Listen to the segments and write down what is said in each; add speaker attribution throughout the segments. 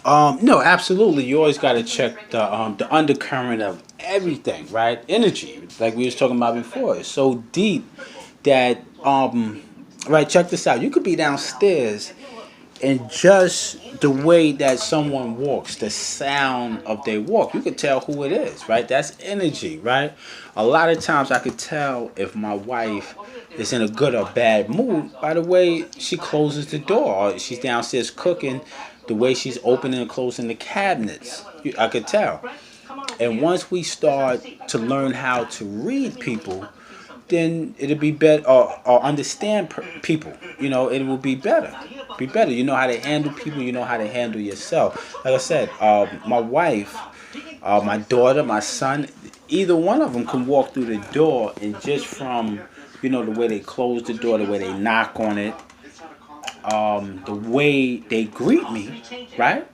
Speaker 1: No, absolutely. You always got to check the undercurrent of everything, right? Energy, like we was talking about before, it's so deep that right. Check this out. You could be downstairs, and just the way that someone walks, the sound of their walk, you could tell who it is, right? That's energy, right? A lot of times I could tell if my wife is in a good or bad mood by the way she closes the door, or she's downstairs cooking, the way she's opening and closing the cabinets. I could tell. And once we start to learn how to read people, then it'll be better, or understand people. It will be better. Be better. You know how to handle people. You know how to handle yourself. Like I said, my wife, my daughter, my son, either one of them can walk through the door, and just from the way they close the door, the way they knock on it, the way they greet me, right?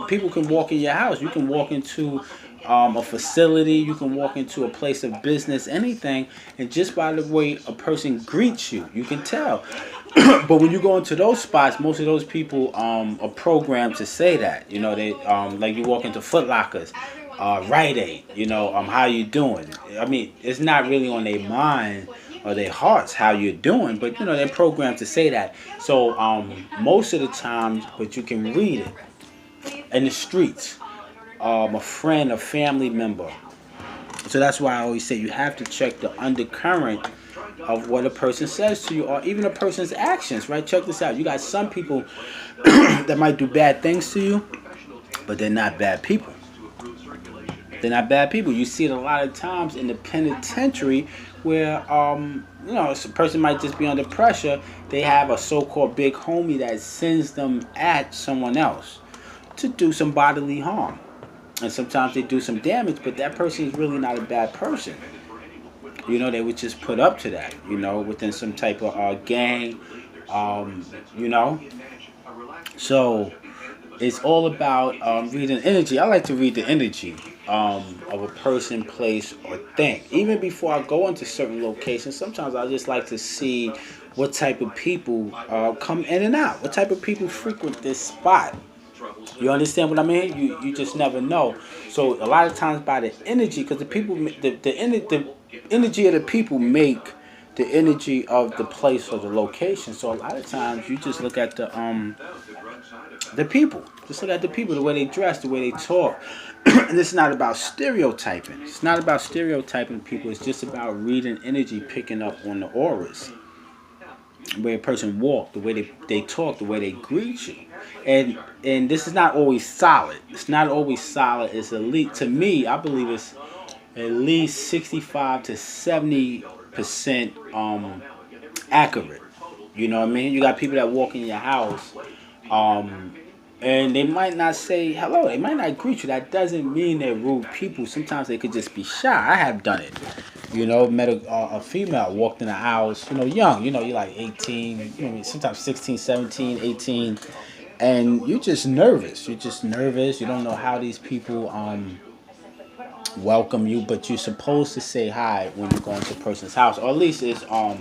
Speaker 1: People can walk in your house. You can walk into a facility. You can walk into a place of business, anything, and just by the way a person greets you, you can tell. But when you go into those spots, most of those people are programmed to say that. They like you walk into Foot Lockers, Rite Aid. How you doing? I mean, it's not really on their mind or their hearts how you're doing, but they're programmed to say that. So most of the times, but you can read it in the streets, a friend, a family member. So that's why I always say you have to check the undercurrent of what a person says to you, or even a person's actions, right? Check this out. You got some people that might do bad things to you, but they're not bad people. They're not bad people. You see it a lot of times in the penitentiary where, a person might just be under pressure. They have a so-called big homie that sends them at someone else to do some bodily harm. And sometimes they do some damage, but that person is really not a bad person. They would just put up to that, within some type of gang, you know. So it's all about reading energy. I like to read the energy of a person, place, or thing. Even before I go into certain locations, sometimes I just like to see what type of people come in and out. What type of people frequent this spot. You understand what I mean? You just never know. So a lot of times by the energy, because the energy of the people make the energy of the place or the location. So a lot of times you just look at the people. Just look at the people, the way they dress, the way they talk. And it's not about stereotyping. It's not about stereotyping people. It's just about reading energy, picking up on the auras. The way a person walk, the way they talk, the way they greet you. And this is not always solid. It's not always solid. It's elite. To me, I believe it's at least 65 to 70% accurate. You know what I mean? You got people that walk in your house, and they might not say hello. They might not greet you. That doesn't mean they're rude people. Sometimes they could just be shy. I have done it. Met a female, walked in the house, young, you're like 18, sometimes 16, 17, 18, and you're just nervous. You're just nervous. You don't know how these people welcome you, but you're supposed to say hi when you go into a person's house, or at least it's well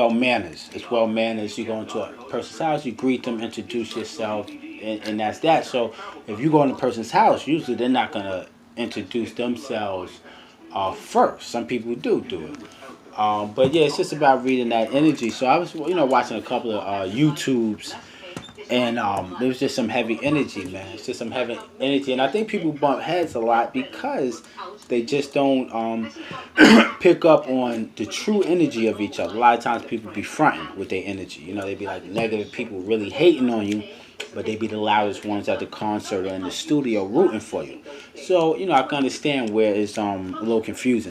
Speaker 1: manners. It's well manners. You go into a person's house, you greet them, introduce yourself, and that's that. So if you go into a person's house, usually they're not gonna introduce themselves first. Some people do it. But yeah, it's just about reading that energy. So I was, watching a couple of YouTubes, and there was just some heavy energy, man. It's just some heavy energy, and I think people bump heads a lot because they just don't pick up on the true energy of each other. A lot of times people be fronting with their energy. They be like negative people really hating on you, but they be the loudest ones at the concert or in the studio rooting for you. So, I can understand where it's a little confusing.